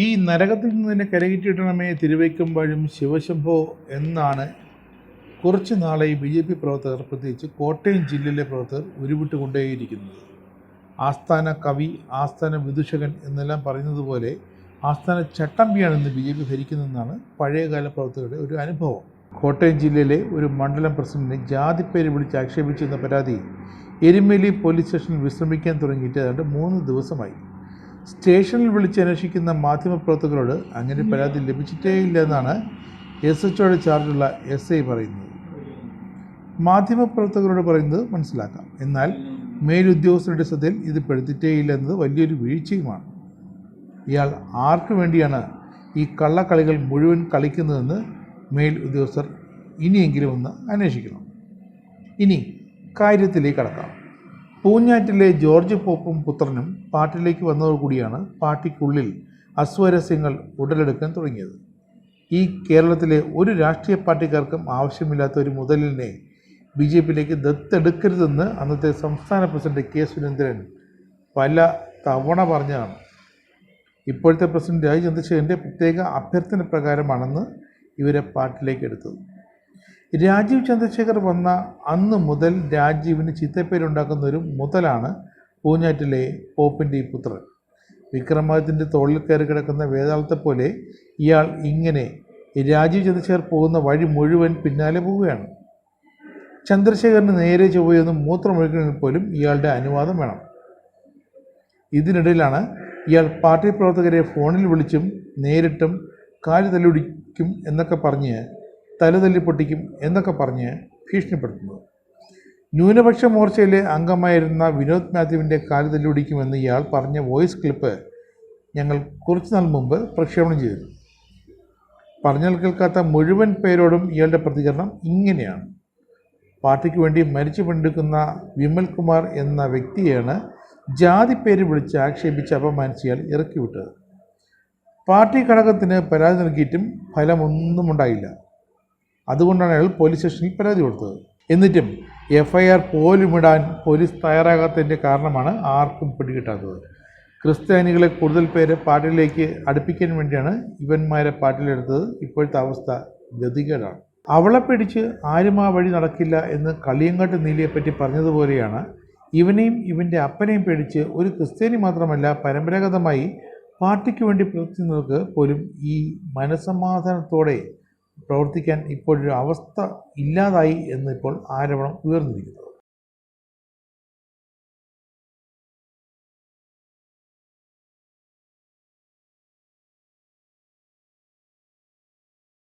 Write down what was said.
ഈ നരകത്തിൽ നിന്ന് തന്നെ കരകയറ്റിയിടണമേ തിരുവയ്ക്കുമ്പോഴും ശിവശംഭോ എന്നാണ് കുറച്ച് നാളായി BJP പ്രവർത്തകർ, പ്രത്യേകിച്ച് കോട്ടയം ജില്ലയിലെ പ്രവർത്തകർ ഉരുവിട്ടുകൊണ്ടേയിരിക്കുന്നത്. ആസ്ഥാന കവി, ആസ്ഥാന വിദൂഷകൻ എന്നെല്ലാം പറയുന്നത് പോലെ ആസ്ഥാന ചട്ടമ്പിയാണ് ഇന്ന് BJP ഭരിക്കുന്നതെന്നാണ് പഴയകാല പ്രവർത്തകരുടെ ഒരു അനുഭവം. കോട്ടയം ജില്ലയിലെ ഒരു മണ്ഡലം പ്രസിഡന്റിനെ ജാതിപ്പേര് വിളിച്ച് ആക്ഷേപിച്ചെന്ന പരാതി എരുമേലി പോലീസ് സ്റ്റേഷനിൽ വിശ്രമിക്കാൻ തുടങ്ങിയിട്ട് ഏതാണ്ട് 3 ദിവസമായി. സ്റ്റേഷനിൽ വിളിച്ച് അന്വേഷിക്കുന്ന മാധ്യമപ്രവർത്തകരോട് അങ്ങനെ പരാതി ലഭിച്ചിട്ടേയില്ല എന്നാണ് SHOയുടെ ചാർജുള്ള SI പറയുന്നത്. മാധ്യമപ്രവർത്തകരോട് പറയുന്നത് മനസ്സിലാക്കാം, എന്നാൽ മേലുദ്യോഗസ്ഥരുടെ ശ്രദ്ധയിൽ ഇത് പെടുത്തിട്ടേയില്ല എന്നത് വലിയൊരു വീഴ്ചയുമാണ്. ഇയാൾ ആർക്കു വേണ്ടിയാണ് ഈ കള്ളക്കളികൾ മുഴുവൻ കളിക്കുന്നതെന്ന് മേൽ ഉദ്യോഗസ്ഥർ ഇനിയെങ്കിലും ഒന്ന് അന്വേഷിക്കണം. ഇനി കാര്യത്തിലേക്ക് കടക്കാം. പൂഞ്ഞാറ്റിലെ ജോർജ് പോപ്പും പുത്രനും പാർട്ടിയിലേക്ക് വന്നതോടുകൂടിയാണ് പാർട്ടിക്കുള്ളിൽ അസ്വാരസ്യങ്ങൾ ഉടലെടുക്കാൻ തുടങ്ങിയത്. ഈ കേരളത്തിലെ ഒരു രാഷ്ട്രീയ പാർട്ടിക്കാർക്കും ആവശ്യമില്ലാത്ത ഒരു മുതലിനെ BJPയിലേക്ക് ദത്തെടുക്കരുതെന്ന് അന്നത്തെ സംസ്ഥാന പ്രസിഡന്റ് K. സുരേന്ദ്രൻ പല തവണ പറഞ്ഞതാണ്. ഇപ്പോഴത്തെ പ്രസിഡന്റ് രാജീവ് ചന്ദ്രശേഖരൻ്റെ പ്രത്യേക അഭ്യർത്ഥന പ്രകാരമാണെന്ന് ഇവരെ പാർട്ടിയിലേക്ക് എടുത്തത്. രാജീവ് ചന്ദ്രശേഖർ വന്ന അന്ന് മുതൽ രാജീവിന് ചീത്തപ്പേരുണ്ടാക്കുന്ന ഒരു മുതലാണ് പൂഞ്ഞാറ്റിലെ പോപ്പിൻ്റെ ഈ പുത്രൻ. വിക്രമാദിത്യൻ്റെ തോളിൽ കയറി കിടക്കുന്ന വേതാളത്തെ പോലെ ഇയാൾ ഇങ്ങനെ രാജീവ് ചന്ദ്രശേഖർ പോകുന്ന വഴി മുഴുവൻ പിന്നാലെ പോവുകയാണ്. ചന്ദ്രശേഖറിന് നേരെ ചൊവ്വയൊന്ന് മൂത്രമൊഴിക്കണമെങ്കിൽ പോലും ഇയാളുടെ അനുവാദം വേണം. ഇതിനിടയിലാണ് ഇയാൾ പാർട്ടി പ്രവർത്തകരെ ഫോണിൽ വിളിച്ചും നേരിട്ടും കാല് തല്ലുടിക്കും എന്നൊക്കെ പറഞ്ഞ്, തലതല്ലി പൊട്ടിക്കും എന്നൊക്കെ പറഞ്ഞ് ഭീഷണിപ്പെടുത്തുന്നത്. ന്യൂനപക്ഷ മോർച്ചയിലെ അംഗമായിരുന്ന വിനോദ് മാത്യുവിൻ്റെ കാല് തല്ലുടിക്കുമെന്ന് ഇയാൾ പറഞ്ഞ വോയിസ് ക്ലിപ്പ് ഞങ്ങൾ കുറച്ചുനാൾ മുമ്പ് പ്രക്ഷേപണം ചെയ്തിരുന്നു. പറഞ്ഞാൽ കേൾക്കാത്ത മുഴുവൻ പേരോടും ഇയാളുടെ പ്രതികരണം ഇങ്ങനെയാണ്. പാർട്ടിക്ക് വേണ്ടി മരിച്ചു പണ്ടെടുക്കുന്ന വിമൽ കുമാർ എന്ന വ്യക്തിയെയാണ് ജാതിപ്പേര് വിളിച്ച് ആക്ഷേപിച്ച് അപമാനിച്ച് ഇയാൾ ഇറക്കിവിട്ടത്. പാർട്ടി ഘടകത്തിന് പരാതി നൽകിയിട്ടും ഫലമൊന്നും ഉണ്ടായില്ല. അതുകൊണ്ടാണ് അയാൾ പോലീസ് സ്റ്റേഷനിൽ പരാതി കൊടുത്തത്. എന്നിട്ടും FIR പോലും ഇടാൻ പോലീസ് തയ്യാറാകാത്തതിൻ്റെ കാരണമാണ് ആർക്കും പിടികിട്ടാത്തത്. ക്രിസ്ത്യാനികളെ കൂടുതൽ പേര് പാർട്ടിയിലേക്ക് അടുപ്പിക്കാൻ വേണ്ടിയാണ് ഇവന്മാരെ പാർട്ടിയിലെടുത്തത്. ഇപ്പോഴത്തെ അവസ്ഥ ഗതികേടാണ്. അവളെ പിടിച്ച് ആരും ആ വഴി നടക്കില്ല എന്ന് കളിയങ്കാട്ട് നീലിയെപ്പറ്റി പറഞ്ഞതുപോലെയാണ് ഇവനെയും ഇവൻ്റെ അപ്പനെയും പേടിച്ച് ഒരു ക്രിസ്ത്യാനി മാത്രമല്ല പരമ്പരാഗതമായി പാർട്ടിക്ക് വേണ്ടി പ്രവർത്തിക്കുന്നവർക്ക് പോലും ഈ മനസ്സമാധാനത്തോടെ പ്രവർത്തിക്കാൻ ഇപ്പോഴൊരു അവസ്ഥ ഇല്ലാതായി എന്ന് ഇപ്പോൾ ആരോപണം ഉയർന്നിരിക്കുന്നത്.